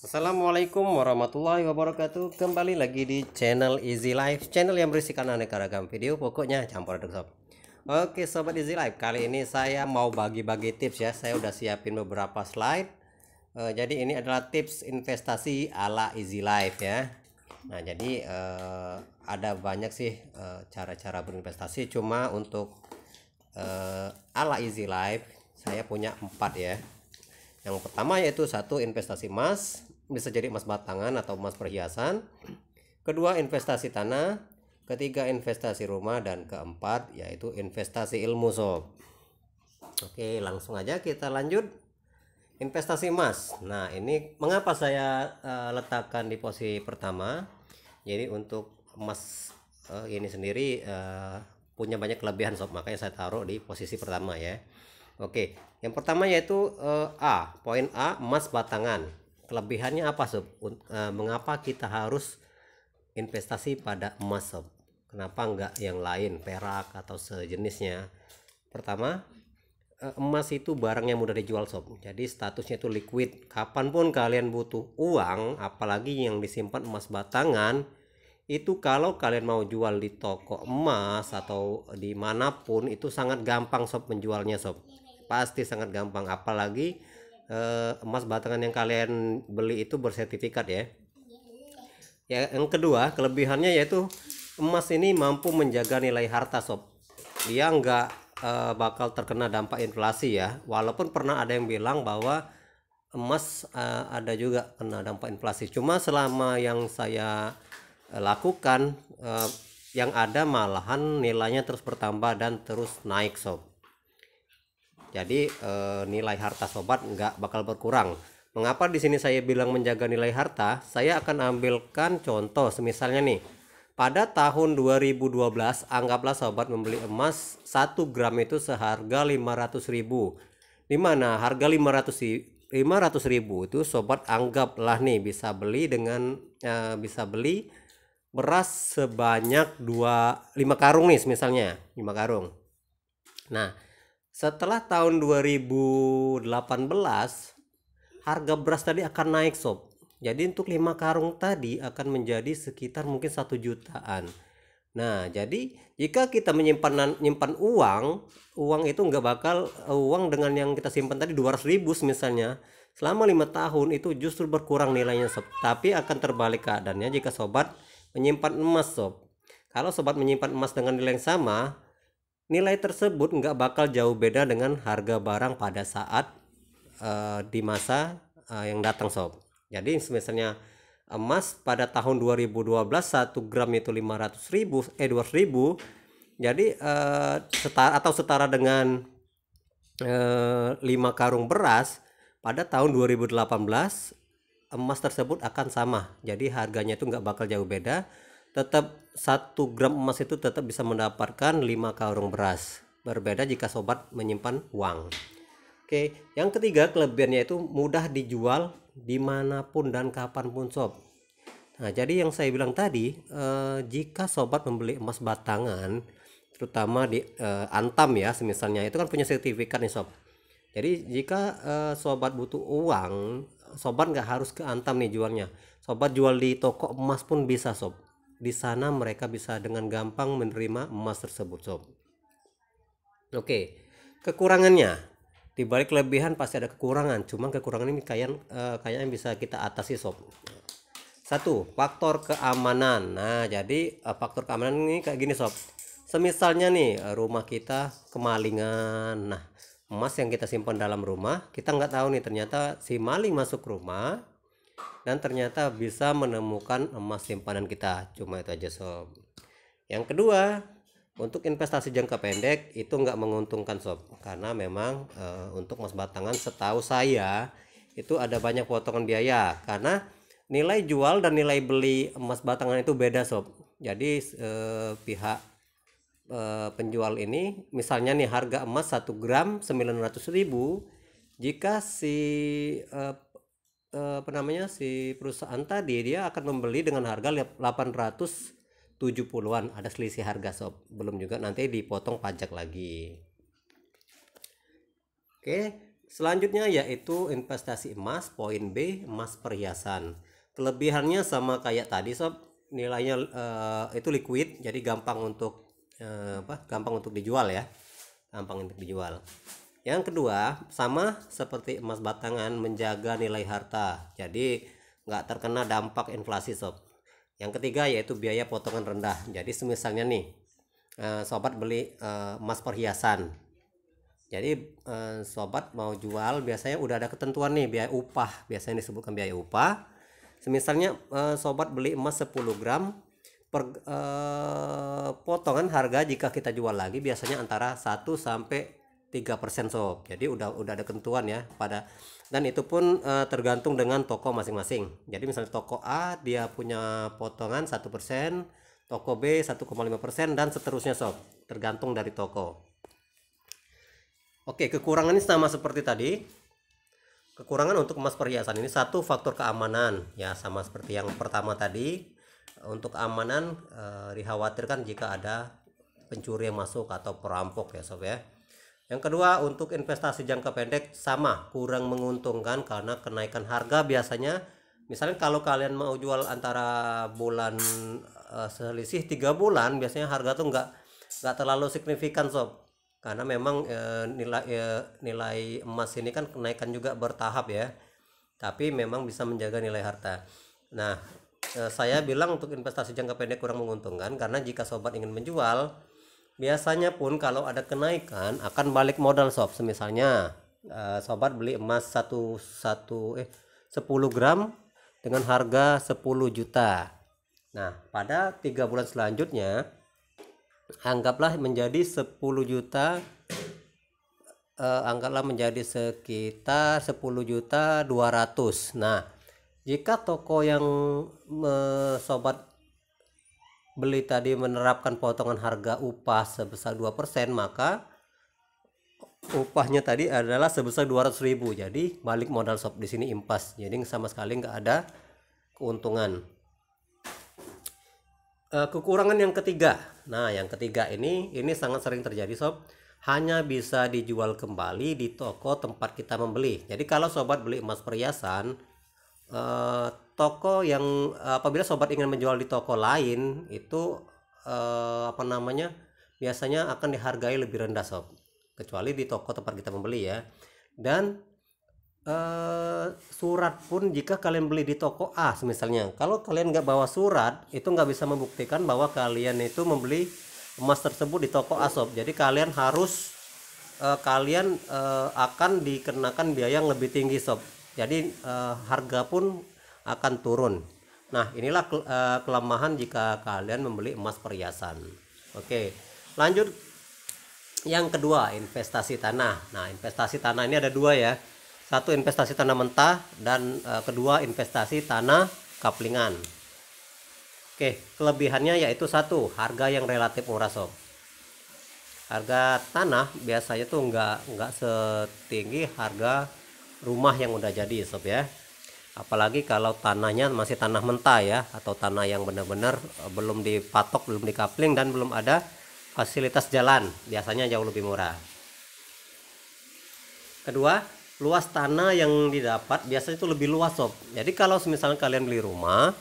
Assalamualaikum warahmatullahi wabarakatuh. Kembali lagi di channel Easy Life, channel yang berisikan aneka ragam video, pokoknya campur aduk sob. Oke sobat Easy Life, kali ini saya mau bagi-bagi tips ya. Saya udah siapin beberapa slide. Jadi ini adalah tips investasi ala Easy Life ya. Nah jadi ada banyak sih cara-cara berinvestasi. Cuma untuk ala Easy Life saya punya 4 ya. Yang pertama yaitu satu, investasi emas, bisa jadi emas batangan atau emas perhiasan. Kedua, investasi tanah. Ketiga, investasi rumah. Dan keempat yaitu investasi ilmu sob. Oke, langsung aja kita lanjut. Investasi emas. Nah ini mengapa saya letakkan di posisi pertama. Jadi untuk emas ini sendiri punya banyak kelebihan sob, makanya saya taruh di posisi pertama ya. Oke, yang pertama yaitu poin A, emas batangan. Kelebihannya apa sob? Mengapa kita harus investasi pada emas sob? Kenapa enggak yang lain, perak atau sejenisnya? Pertama, emas itu barang yang mudah dijual sob. Jadi statusnya itu liquid. Kapanpun kalian butuh uang, apalagi yang disimpan emas batangan, itu kalau kalian mau jual di toko emas atau dimanapun itu sangat gampang sob menjualnya sob. Pasti sangat gampang, apalagi emas batangan yang kalian beli itu bersertifikat ya. Yang kedua kelebihannya yaitu emas ini mampu menjaga nilai harta sob. Dia nggak bakal terkena dampak inflasi ya, walaupun pernah ada yang bilang bahwa emas ada juga kena dampak inflasi. Cuma selama yang saya lakukan, yang ada malahan nilainya terus bertambah dan terus naik sob. Jadi nilai harta sobat nggak bakal berkurang. Mengapa di sini saya bilang menjaga nilai harta? Saya akan ambilkan contoh, semisalnya nih, pada tahun 2012 anggaplah sobat membeli emas 1 gram itu seharga 500.000. Dimana harga 500.000 itu sobat anggaplah nih bisa beli dengan bisa beli beras sebanyak 5 karung nih, misalnya 5 karung. Nah setelah tahun 2018 harga beras tadi akan naik sob. Jadi untuk 5 karung tadi akan menjadi sekitar mungkin 1 jutaan. Nah jadi jika kita menyimpan uang itu nggak bakal uang dengan yang kita simpan tadi 200.000 misalnya, selama 5 tahun itu justru berkurang nilainya sob. Tapi akan terbalik keadaannya jika sobat menyimpan emas sob. Kalau sobat menyimpan emas dengan nilai yang sama, nilai tersebut nggak bakal jauh beda dengan harga barang pada saat di masa yang datang sob. Jadi misalnya emas pada tahun 2012 1 gram itu 500.000 200.000, jadi setara dengan 5 karung beras pada tahun 2018 emas tersebut akan sama. Jadi harganya itu nggak bakal jauh beda, tetap 1 gram emas itu tetap bisa mendapatkan 5 karung beras. Berbeda jika sobat menyimpan uang. Oke, yang ketiga kelebihannya itu mudah dijual dimanapun dan kapanpun sob. Nah jadi yang saya bilang tadi, jika sobat membeli emas batangan terutama di Antam ya misalnya, itu kan punya sertifikat nih sob. Jadi jika sobat butuh uang, sobat nggak harus ke Antam nih jualnya, sobat jual di toko emas pun bisa sob. Di sana mereka bisa dengan gampang menerima emas tersebut sob. Oke, kekurangannya, di balik kelebihan pasti ada kekurangan. Cuma kekurangan ini kayaknya bisa kita atasi sob. Satu, faktor keamanan. Nah jadi faktor keamanan ini kayak gini sob. Semisalnya nih rumah kita kemalingan, nah emas yang kita simpan dalam rumah kita nggak tahu nih, ternyata si maling masuk rumah dan ternyata bisa menemukan emas simpanan kita. Cuma itu aja sob. Yang kedua, untuk investasi jangka pendek itu nggak menguntungkan sob, karena memang untuk emas batangan setahu saya itu ada banyak potongan biaya, karena nilai jual dan nilai beli emas batangan itu beda sob. Jadi pihak penjual ini misalnya nih harga emas 1 gram 900.000, jika si si perusahaan tadi dia akan membeli dengan harga 870-an, ada selisih harga sob, belum juga nanti dipotong pajak lagi. Oke, Selanjutnya yaitu investasi emas. Poin B, emas perhiasan. Kelebihannya sama kayak tadi sob, nilainya itu liquid, jadi gampang untuk gampang untuk dijual ya, gampang untuk dijual. Yang kedua, sama seperti emas batangan, menjaga nilai harta, jadi nggak terkena dampak inflasi sob. Yang ketiga yaitu biaya potongan rendah. Jadi semisalnya nih sobat beli emas perhiasan, jadi sobat mau jual biasanya udah ada ketentuan nih, biaya upah, biasanya disebutkan biaya upah. Semisalnya sobat beli emas 10 gram, potongan harga jika kita jual lagi biasanya antara 1 sampai 3% sob. Jadi udah ada ketentuan ya pada, dan itu pun tergantung dengan toko masing-masing. Jadi misalnya toko A dia punya potongan 1%, toko B 1,5%, dan seterusnya sob, tergantung dari toko. Oke, kekurangannya sama seperti tadi. Kekurangan untuk emas perhiasan ini, satu, faktor keamanan ya, sama seperti yang pertama tadi. Untuk keamanan dikhawatirkan jika ada pencuri yang masuk atau perampok ya sob ya. Yang kedua, untuk investasi jangka pendek sama, kurang menguntungkan karena kenaikan harga biasanya. Misalnya kalau kalian mau jual antara bulan selisih 3 bulan, biasanya harga tuh nggak terlalu signifikan sob, karena memang nilai emas ini kan kenaikan juga bertahap ya, tapi memang bisa menjaga nilai harta. Nah, saya bilang untuk investasi jangka pendek kurang menguntungkan karena jika sobat ingin menjual, biasanya pun kalau ada kenaikan akan balik modal sob. Misalnya sobat beli emas 10 gram dengan harga 10 juta. Nah, pada 3 bulan selanjutnya anggaplah menjadi 10 juta, anggaplah menjadi sekitar 10 juta 200. Nah, jika toko yang sobat beli tadi menerapkan potongan harga upah sebesar 2%, maka upahnya tadi adalah sebesar 200.000. Jadi balik modal sob, di sini impas. Jadi sama sekali nggak ada keuntungan. Kekurangan yang ketiga. Nah, yang ketiga ini sangat sering terjadi sob, hanya bisa dijual kembali di toko tempat kita membeli. Jadi kalau sobat beli emas perhiasan, toko yang apabila sobat ingin menjual di toko lain itu biasanya akan dihargai lebih rendah sob, kecuali di toko tempat kita membeli ya. Dan surat pun jika kalian beli di toko A misalnya, kalau kalian nggak bawa surat itu nggak bisa membuktikan bahwa kalian itu membeli emas tersebut di toko A sob. Jadi kalian harus akan dikenakan biaya yang lebih tinggi sob. Jadi harga pun akan turun. Nah, inilah kelemahan jika kalian membeli emas perhiasan. Oke, lanjut yang kedua, investasi tanah. Nah, investasi tanah ini ada dua ya. Satu, investasi tanah mentah, dan kedua, investasi tanah kaplingan. Oke, kelebihannya yaitu satu, harga yang relatif murah sob. Harga tanah biasanya tuh nggak setinggi harga rumah yang udah jadi sob ya. Apalagi kalau tanahnya masih tanah mentah ya, atau tanah yang benar-benar belum dipatok, belum dikapling, dan belum ada fasilitas jalan, biasanya jauh lebih murah. Kedua, luas tanah yang didapat biasanya itu lebih luas sob. Jadi kalau misalnya kalian beli rumah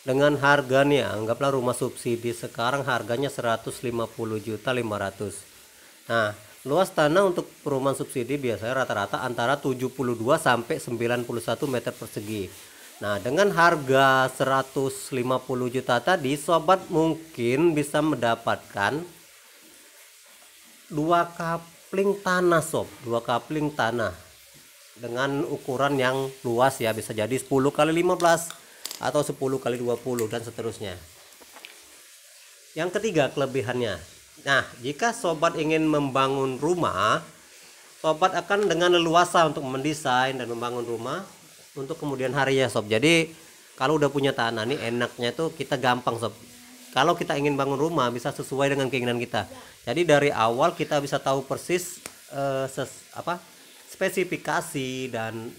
dengan harganya, anggaplah rumah subsidi sekarang harganya 150.500.000. Nah, luas tanah untuk perumahan subsidi biasanya rata-rata antara 72 sampai 91 meter persegi. Nah, dengan harga 150 juta tadi, sobat mungkin bisa mendapatkan 2 kapling tanah sob, 2 kapling tanah dengan ukuran yang luas ya, bisa jadi 10 kali 15 atau 10 kali 20 dan seterusnya. Yang ketiga, kelebihannya. Nah, jika sobat ingin membangun rumah, sobat akan dengan leluasa untuk mendesain dan membangun rumah untuk kemudian hari ya sob. Jadi kalau udah punya tanah nih, enaknya tuh kita gampang sob. Kalau kita ingin bangun rumah bisa sesuai dengan keinginan kita. Jadi dari awal kita bisa tahu persis spesifikasi dan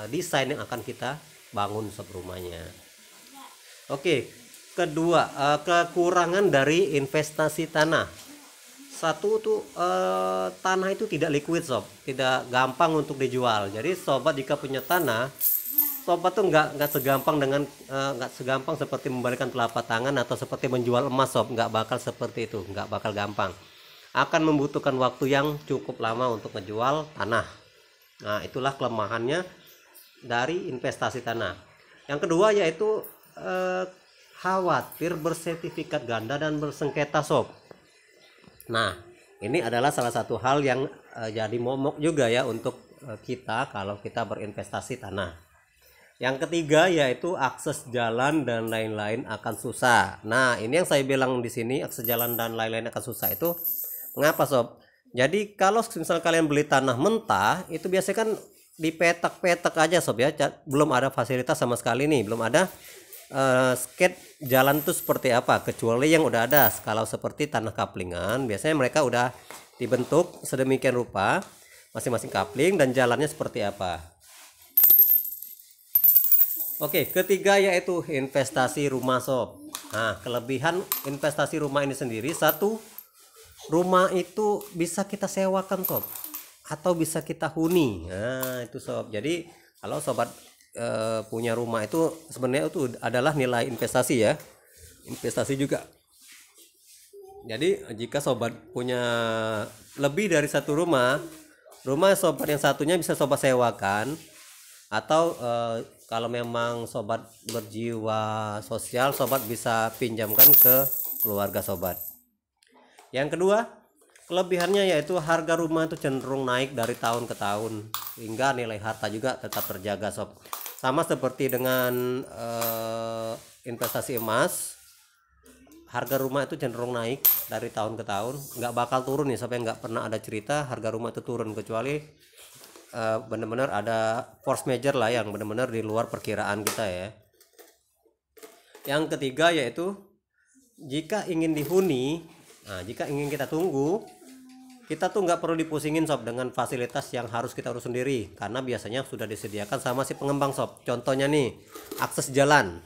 desain yang akan kita bangun sob rumahnya. Oke, kedua, kekurangan dari investasi tanah. Satu tuh tanah itu tidak liquid sob, tidak gampang untuk dijual. Jadi sobat jika punya tanah, sobat tuh nggak segampang dengan nggak segampang seperti membalikan telapak tangan atau seperti menjual emas sob, nggak bakal seperti itu, nggak bakal gampang. Akan membutuhkan waktu yang cukup lama untuk menjual tanah. Nah, itulah kelemahannya dari investasi tanah. Yang kedua yaitu khawatir bersertifikat ganda dan bersengketa sob. Nah, ini adalah salah satu hal yang jadi momok juga ya untuk kita kalau kita berinvestasi tanah. Yang ketiga yaitu akses jalan dan lain-lain akan susah. Nah, ini yang saya bilang di sini, akses jalan dan lain-lain akan susah itu mengapa sob? Jadi kalau misal kalian beli tanah mentah itu biasanya kan dipetak-petak aja sob ya, belum ada fasilitas sama sekali nih, belum ada skate jalan itu seperti apa, kecuali yang udah ada. Kalau seperti tanah kaplingan biasanya mereka udah dibentuk sedemikian rupa masing-masing kapling dan jalannya seperti apa. Oke, ketiga yaitu investasi rumah sob. Nah, kelebihan investasi rumah ini sendiri, satu, rumah itu bisa kita sewakan sob atau bisa kita huni. Nah, itu sob. Jadi kalau sobat punya rumah itu sebenarnya itu adalah nilai investasi ya, investasi juga. Jadi jika sobat punya lebih dari satu rumah sobat yang satunya bisa sobat sewakan, atau kalau memang sobat berjiwa sosial, sobat bisa pinjamkan ke keluarga sobat. Yang kedua, kelebihannya yaitu harga rumah itu cenderung naik dari tahun ke tahun, hingga nilai harta juga tetap terjaga sob. Sama seperti dengan investasi emas, harga rumah itu cenderung naik dari tahun ke tahun, nggak bakal turun nih, sampai nggak pernah ada cerita harga rumah itu turun, kecuali benar-benar ada force major lah yang benar-benar di luar perkiraan kita ya. Yang ketiga yaitu jika ingin dihuni, nah jika ingin kita tunggu, kita tuh nggak perlu dipusingin sob dengan fasilitas yang harus kita urus sendiri, karena biasanya sudah disediakan sama si pengembang sob. Contohnya nih, akses jalan,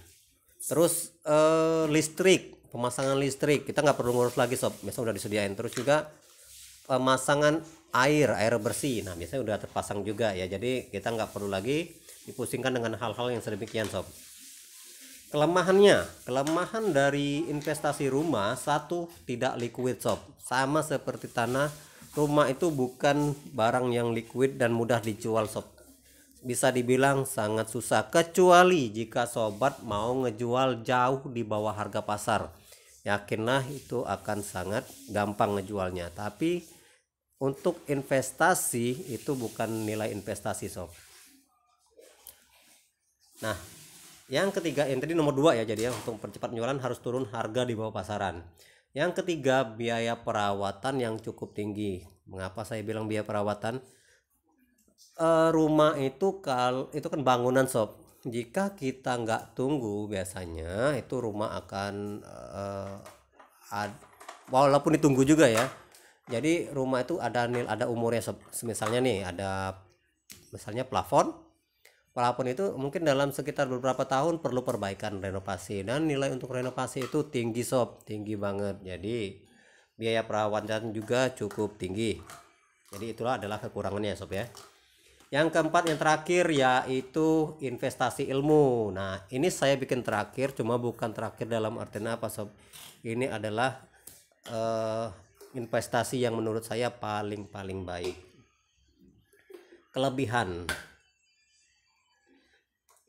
terus listrik, pemasangan listrik kita nggak perlu ngurus lagi sob, biasanya udah disediain. Terus juga pemasangan air bersih, nah biasanya udah terpasang juga ya, jadi kita nggak perlu lagi dipusingkan dengan hal-hal yang sedemikian sob. Kelemahan dari investasi rumah, satu, tidak liquid sob. Sama seperti tanah, rumah itu bukan barang yang liquid dan mudah dijual sob. Bisa dibilang sangat susah, kecuali jika sobat mau ngejual jauh di bawah harga pasar. Yakinlah itu akan sangat gampang ngejualnya. Tapi untuk investasi itu bukan nilai investasi sob. Nah, yang ketiga, yang tadi nomor 2 ya, jadi ya untuk percepat penjualan harus turun harga di bawah pasaran. Yang ketiga, biaya perawatan yang cukup tinggi. Mengapa saya bilang biaya perawatan? Rumah itu itu kan bangunan sob. Jika kita nggak tunggu, biasanya itu rumah akan walaupun ditunggu juga ya. Jadi rumah itu ada umurnya sob. Misalnya nih ada misalnya plafon itu mungkin dalam sekitar beberapa tahun perlu perbaikan, renovasi, dan nilai untuk renovasi itu tinggi sob, tinggi banget. Jadi biaya perawatan juga cukup tinggi. Jadi itulah adalah kekurangannya sob ya. Yang keempat, yang terakhir yaitu investasi ilmu. Nah, ini saya bikin terakhir, cuma bukan terakhir dalam artian apa sob. Ini adalah investasi yang menurut saya paling baik. Kelebihan,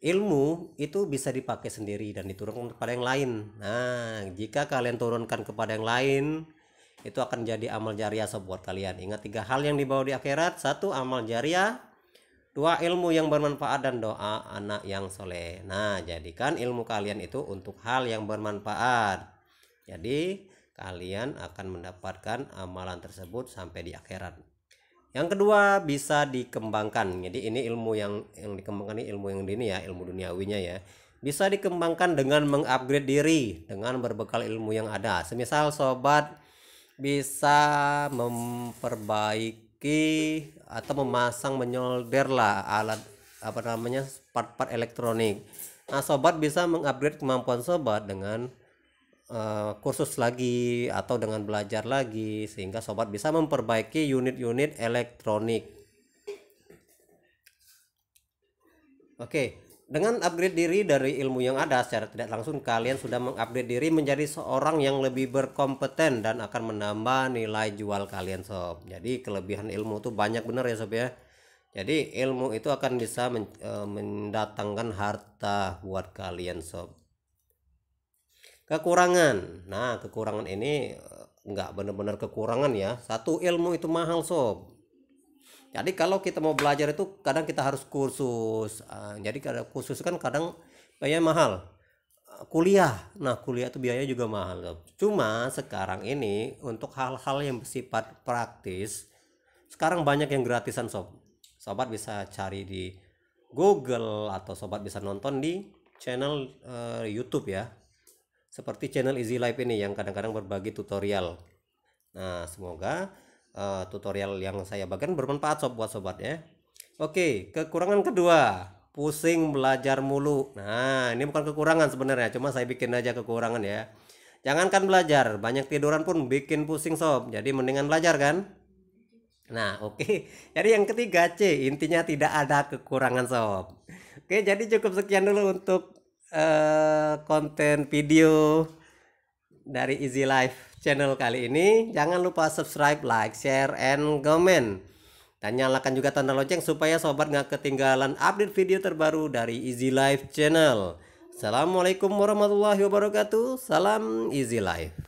ilmu itu bisa dipakai sendiri dan diturunkan kepada yang lain. Nah, jika kalian turunkan kepada yang lain, itu akan jadi amal jariah sob buat kalian. Ingat 3 hal yang dibawa di akhirat: 1, amal jariah; 2, ilmu yang bermanfaat; dan doa anak yang soleh. Nah, jadikan ilmu kalian itu untuk hal yang bermanfaat. Jadi kalian akan mendapatkan amalan tersebut sampai di akhirat. Yang kedua, bisa dikembangkan. Jadi ini ilmu yang dikembangkan, ini ilmu yang ini ya, ilmu duniawinya ya. Bisa dikembangkan dengan mengupgrade diri dengan berbekal ilmu yang ada. Semisal sobat bisa memperbaiki atau memasang, menyolder lah alat part-part elektronik. Nah, sobat bisa mengupgrade kemampuan sobat dengan kursus lagi atau dengan belajar lagi, sehingga sobat bisa memperbaiki unit-unit elektronik. Oke, dengan upgrade diri dari ilmu yang ada, secara tidak langsung kalian sudah mengupgrade diri menjadi seorang yang lebih berkompeten dan akan menambah nilai jual kalian sob. Jadi kelebihan ilmu tuh banyak bener ya sob ya. Jadi ilmu itu akan bisa mendatangkan harta buat kalian sob. Kekurangan, nah kekurangan ini nggak bener-bener kekurangan ya. Satu, ilmu itu mahal sob. Jadi kalau kita mau belajar itu kadang kita harus kursus. Jadi kadang kursus kan kadang biayanya mahal. Kuliah, nah kuliah itu biayanya juga mahal sob. Cuma sekarang ini untuk hal-hal yang bersifat praktis, sekarang banyak yang gratisan sob. Sobat bisa cari di Google atau sobat bisa nonton di channel YouTube ya. Seperti channel Easy Life ini yang kadang-kadang berbagi tutorial. Nah, semoga tutorial yang saya bagikan bermanfaat sob buat sobat ya. Oke, kekurangan kedua, pusing belajar mulu. Nah, ini bukan kekurangan sebenarnya, cuma saya bikin aja kekurangan ya. Jangankan belajar, banyak tiduran pun bikin pusing sob. Jadi mendingan belajar kan? Nah, oke. Jadi yang ketiga C, intinya tidak ada kekurangan sob. Oke, jadi cukup sekian dulu untuk konten video dari Easy Life channel kali ini. Jangan lupa subscribe, like, share, and comment, dan nyalakan juga tanda lonceng supaya sobat nggak ketinggalan update video terbaru dari Easy Life channel. Assalamualaikum warahmatullahi wabarakatuh. Salam Easy Life.